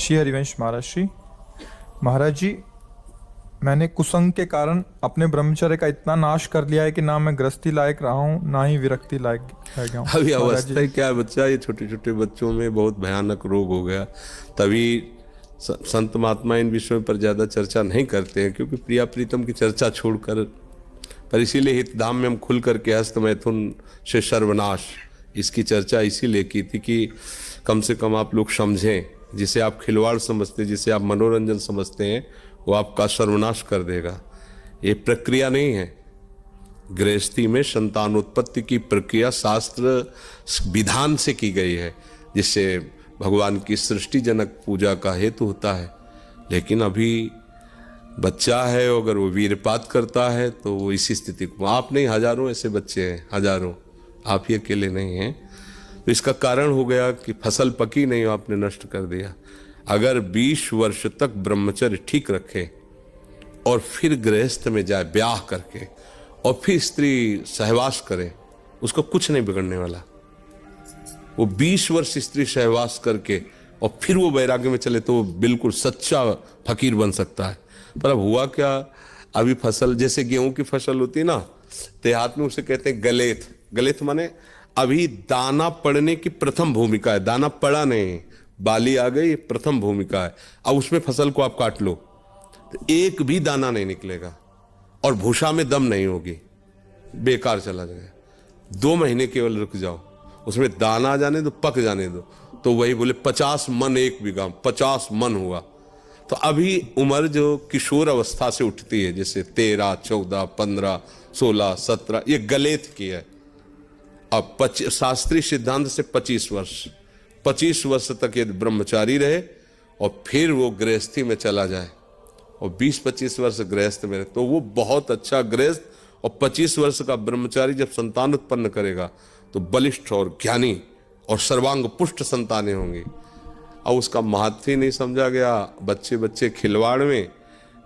श्री हरिवंश महाराज श्री। महाराज जी, मैंने कुसंग के कारण अपने ब्रह्मचर्य का इतना नाश कर लिया है कि ना मैं गृहस्थी लायक रहा हूँ, ना ही विरक्ति लायक रह गया हूँ। अभी अवस्था ही क्या है बच्चा, ये छोटे छोटे बच्चों में बहुत भयानक रोग हो गया। तभी संत महात्मा इन विषयों पर ज़्यादा चर्चा नहीं करते हैं, क्योंकि प्रिया प्रीतम की चर्चा छोड़कर, पर इसीलिए हितधाम में हम खुल करके हस्त मैथुन से सर्वनाश इसकी चर्चा इसीलिए की थी कि कम से कम आप लोग समझें, जिसे आप खिलवाड़ समझते, जिसे आप मनोरंजन समझते हैं, वो आपका सर्वनाश कर देगा। ये प्रक्रिया नहीं है। गृहस्थी में संतानोत्पत्ति की प्रक्रिया शास्त्र विधान से की गई है, जिससे भगवान की सृष्टिजनक पूजा का हेतु होता है। लेकिन अभी बच्चा है, अगर वो वीरपात करता है तो वो इसी स्थिति को, आप नहीं, हजारों ऐसे बच्चे हैं, हजारों, आप ही अकेले नहीं हैं। तो इसका कारण हो गया कि फसल पकी नहीं, आपने नष्ट कर दिया। अगर 20 वर्ष तक ब्रह्मचर्य ठीक रखे और फिर गृहस्थ में जाए ब्याह करके और फिर स्त्री सहवास करे, उसको कुछ नहीं बिगड़ने वाला। वो 20 वर्ष स्त्री सहवास करके और फिर वो वैराग्य में चले तो वो बिल्कुल सच्चा फकीर बन सकता है। पर अब हुआ क्या, अभी फसल जैसे गेहूं की फसल होती है ना, देहात में उसे कहते हैं गलेथ। गलेथ माने अभी दाना पड़ने की प्रथम भूमिका है, दाना पड़ा नहीं, बाली आ गई, प्रथम भूमिका है। अब उसमें फसल को आप काट लो तो एक भी दाना नहीं निकलेगा और भूसा में दम नहीं होगी, बेकार चला जाएगा। 2 महीने केवल रुक जाओ, उसमें दाना आ जाने दो, पक जाने दो, तो वही बोले 50 मन 1 बीघा, 50 मन हुआ। तो अभी उम्र जो किशोर अवस्था से उठती है, जैसे 13, 14, 15, 16, 17, ये गलेथ की है। अब शास्त्रीय सिद्धांत से 25 वर्ष तक ये ब्रह्मचारी रहे और फिर वो गृहस्थी में चला जाए और 20-25 वर्ष गृहस्थ में रहे, तो वो बहुत अच्छा गृहस्थ। और 25 वर्ष का ब्रह्मचारी जब संतान उत्पन्न करेगा तो बलिष्ठ और ज्ञानी और सर्वांग पुष्ट संतानें होंगी। अब उसका महत्व ही नहीं समझा गया। बच्चे खिलवाड़ में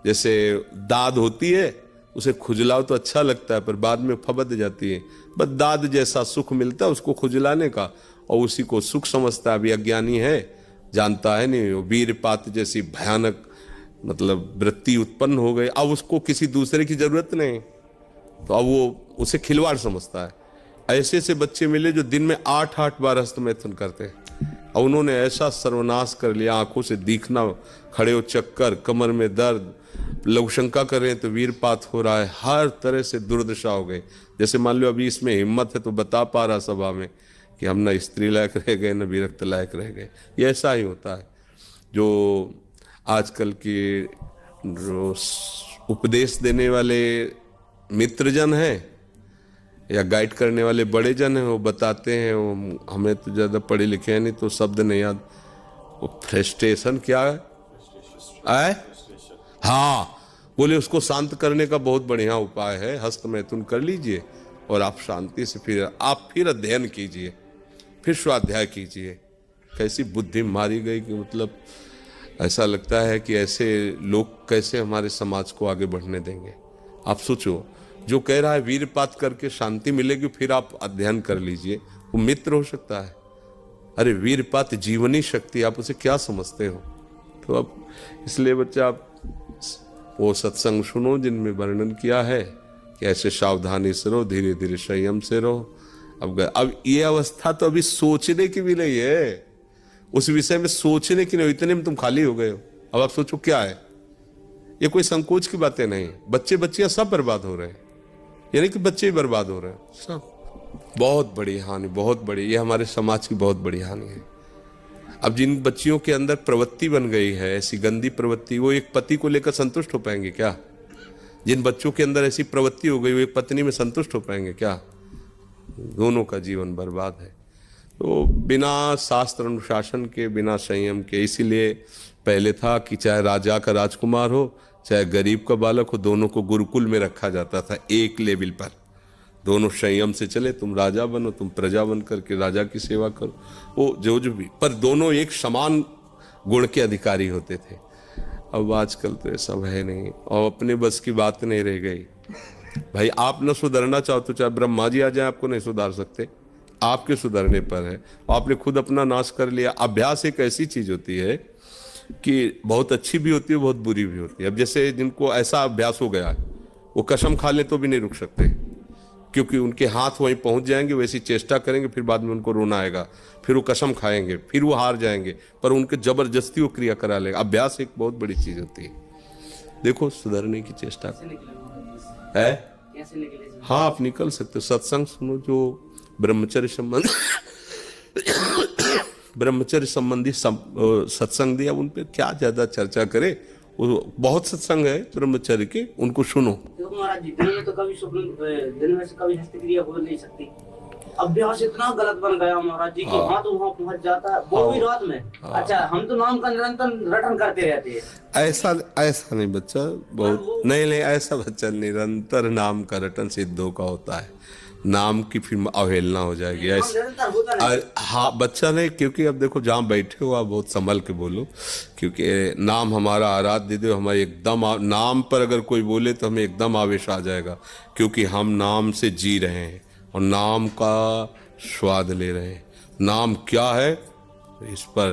जैसे दाद होती है, उसे खुजलाओ तो अच्छा लगता है, पर बाद में फबद जाती है। बस दाद जैसा सुख मिलता है उसको खुजलाने का, और उसी को सुख समझता है। अभी अज्ञानी है, जानता है नहीं। वीरपात जैसी भयानक मतलब वृत्ति उत्पन्न हो गई, अब उसको किसी दूसरे की जरूरत नहीं, तो अब वो उसे खिलवाड़ समझता है। ऐसे से बच्चे मिले जो दिन में 8-8 बार हस्तमैथुन करते हैं, और उन्होंने ऐसा सर्वनाश कर लिया, आंखों से दिखना, खड़े हो चक्कर, कमर में दर्द, लोग शंका कर रहे हैं तो वीरपात हो रहा है, हर तरह से दुर्दशा हो गई। जैसे मान लो अभी इसमें हिम्मत है तो बता पा रहा सभा में कि हम न स्त्री लायक रह गए, न विरक्त लायक रह गए। ये ऐसा ही होता है। जो आजकल के उपदेश देने वाले मित्रजन हैं या गाइड करने वाले बड़े जन हैं, वो बताते हैं, वो हमें तो ज़्यादा पढ़े लिखे हैं नहीं तो शब्द नहीं याद। वो फ्रस्ट्रेशन क्या है? हाँ, बोले उसको शांत करने का बहुत बढ़िया उपाय है, हस्तमैथुन कर लीजिए और आप शांति से फिर अध्ययन कीजिए, फिर स्वाध्याय कीजिए। कैसी बुद्धि मारी गई कि मतलब ऐसा लगता है कि ऐसे लोग कैसे हमारे समाज को आगे बढ़ने देंगे। आप सोचो, जो कह रहा है वीरपात करके शांति मिलेगी, फिर आप अध्ययन कर लीजिए, वो मित्र हो सकता है? अरे वीरपात जीवनी शक्ति, आप उसे क्या समझते हो? तो अब इसलिए बच्चा आप वो सत्संग सुनो जिनमें वर्णन किया है कि ऐसे सावधानी से रहो, धीरे धीरे संयम से रहो। अब ये अवस्था तो अभी सोचने की भी नहीं है, उस विषय में सोचने की नहीं, इतने में तुम खाली हो गए हो। अब आप सोचो क्या है, ये कोई संकोच की बातें नहीं। बच्चियां सब बर्बाद हो रहे हैं, यानी कि बच्चे ही बर्बाद हो रहे हैं सब। बहुत बड़ी हानि, बहुत बड़ी, ये हमारे समाज की बहुत बड़ी हानि है। अब जिन बच्चियों के अंदर प्रवृत्ति बन गई है, ऐसी गंदी प्रवृत्ति, वो एक पति को लेकर संतुष्ट हो पाएंगे क्या? जिन बच्चों के अंदर ऐसी प्रवृत्ति हो गई, वो एक पत्नी में संतुष्ट हो पाएंगे क्या? दोनों का जीवन बर्बाद है। तो बिना शास्त्र अनुशासन के, बिना संयम के, इसीलिए पहले था कि चाहे राजा का राजकुमार हो, चाहे गरीब का बालक हो, दोनों को गुरुकुल में रखा जाता था एक लेवल पर। दोनों संयम से चले, तुम राजा बनो, तुम प्रजा बन करके राजा की सेवा करो, वो जो भी, पर दोनों एक समान गुण के अधिकारी होते थे। अब आजकल तो ये सब है नहीं, और अपने बस की बात नहीं रह गई। भाई आप न सुधरना चाहो तो चाहे ब्रह्मा जी आ जाए, आपको नहीं सुधार सकते, आपके सुधरने पर है। आपने खुद अपना नाश कर लिया। अभ्यास एक ऐसी चीज होती है कि बहुत अच्छी भी होती है, बहुत बुरी भी होती है। अब जैसे जिनको ऐसा अभ्यास हो गया है, वो कसम खा ले तो भी नहीं रुक सकते, क्योंकि उनके हाथ वहीं पहुंच जाएंगे, वैसी चेष्टा करेंगे, फिर बाद में उनको रोना आएगा, फिर वो कसम खाएंगे, फिर वो हार जाएंगे, पर उनके जबरदस्ती वो क्रिया करा लेगा। अभ्यास एक बहुत बड़ी चीज होती है। देखो सुधरने की चेष्टा है। हाँ, आप निकल सकते हो। सत्संग सुनो, जो ब्रह्मचर्य संबंध ब्रह्मचर्य संबंधी सत्संग दिया, उन पे क्या ज्यादा चर्चा करे। वो बहुत सत्संग है ब्रह्मचर्य के, उनको सुनो। देखो महाराज जी, दिन में तो कभी स्वप्न, दिन में से कभी हस्तक्रिया हो नहीं सकती। अभ्यास इतना गलत बन गया महाराज जी कि हाथ वहाँ पहुंच जाता है, वो भी रात में। अच्छा, हम तो नाम का निरंतर रटन करते रहते हैं। ऐसा नहीं बच्चा, बहुत नहीं, ऐसा बच्चा निरंतर नाम का रटन सिद्धों का होता है। नाम की फिर अवहेलना हो जाएगी ऐसे। हाँ बच्चा नहीं, क्योंकि अब देखो जहाँ बैठे हो आप बहुत संभल के बोलो, क्योंकि नाम हमारा आराध्य देव, हमारे एकदम नाम पर अगर कोई बोले तो हमें एकदम आवेश आ जाएगा, क्योंकि हम नाम से जी रहे हैं और नाम का स्वाद ले रहे हैं। नाम क्या है, इस पर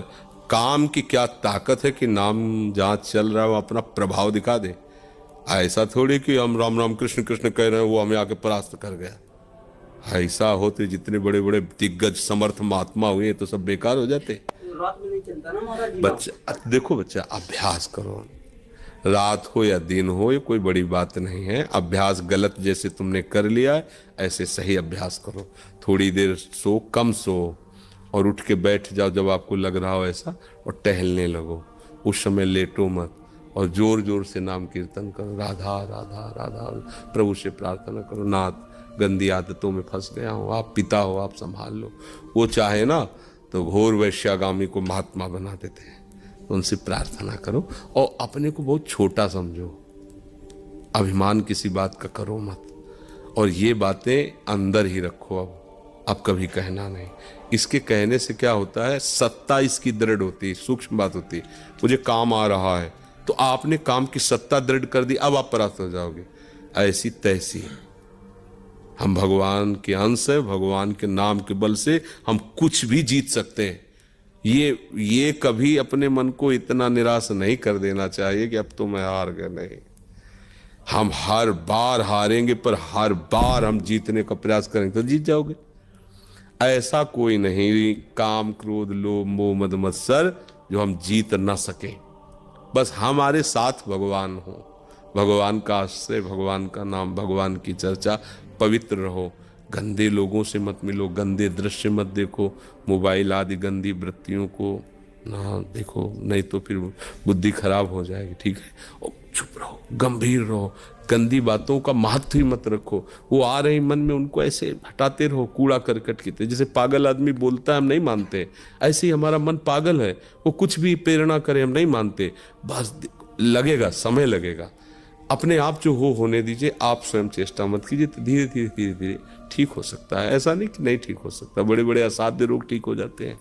काम की क्या ताकत है कि नाम जहाँ चल रहा है वो अपना प्रभाव दिखा दे। ऐसा थोड़ी कि हम राम राम कृष्ण कृष्ण कह रहे हैं, वो हमें आके परास्त कर गया। ऐसा होते जितने बड़े बड़े दिग्गज समर्थ महात्मा हुए तो सब बेकार हो जाते। रात में नहीं चलता ना महाराज जी। बच्चा देखो, बच्चा अभ्यास करो, रात हो या दिन हो, ये कोई बड़ी बात नहीं है। अभ्यास गलत जैसे तुमने कर लिया है, ऐसे सही अभ्यास करो। थोड़ी देर सो, कम सो, और उठ के बैठ जाओ जब आपको लग रहा हो ऐसा, और टहलने लगो। उस समय लेटो मत, और जोर जोर से नाम कीर्तन करो, राधा राधा राधा। प्रभु से प्रार्थना करो, नाथ गंदी आदतों में फंस गया हूँ, आप पिता हो, आप संभाल लो। वो चाहे ना तो घोर वैश्यागामी को महात्मा बना देते हैं, तो उनसे प्रार्थना करो। और अपने को बहुत छोटा समझो, अभिमान किसी बात का करो मत, और ये बातें अंदर ही रखो। अब कभी कहना नहीं। इसके कहने से क्या होता है, सत्ता इसकी दृढ़ होती है, सूक्ष्म बात होती है। मुझे काम आ रहा है तो आपने काम की सत्ता दृढ़ कर दी, अब आप परास्त हो जाओगे। ऐसी तैसी हम भगवान के अंश है, भगवान के नाम के बल से हम कुछ भी जीत सकते हैं। ये कभी अपने मन को इतना निराश नहीं कर देना चाहिए कि अब तो मैं हार गया। नहीं, हम हर बार हारेंगे, पर हर बार हम जीतने का प्रयास करेंगे तो जीत जाओगे। ऐसा कोई नहीं, काम क्रोध लोभ मोह मद मत्सर, जो हम जीत ना सके। बस हमारे साथ भगवान हो, भगवान का आश्रय, भगवान का नाम, भगवान की चर्चा। पवित्र रहो, गंदे लोगों से मत मिलो, गंदे दृश्य मत देखो, मोबाइल आदि गंदी वृत्तियों को ना देखो, नहीं तो फिर बुद्धि खराब हो जाएगी। ठीक है, और चुप रहो, गंभीर रहो, गंदी बातों का महत्व ही मत रखो। वो आ रही मन में, उनको ऐसे हटाते रहो, कूड़ा करकट की तरह। जैसे पागल आदमी बोलता है हम नहीं मानते, ऐसे ही हमारा मन पागल है, वो कुछ भी प्रेरणा करे हम नहीं मानते। बस लगेगा, समय लगेगा, अपने आप जो होने दीजिए। आप स्वयं चेष्टा मत कीजिए, तो धीरे धीरे धीरे धीरे ठीक हो सकता है। ऐसा नहीं कि नहीं ठीक हो सकता, बड़े बड़े असाध्य रोग ठीक हो जाते हैं।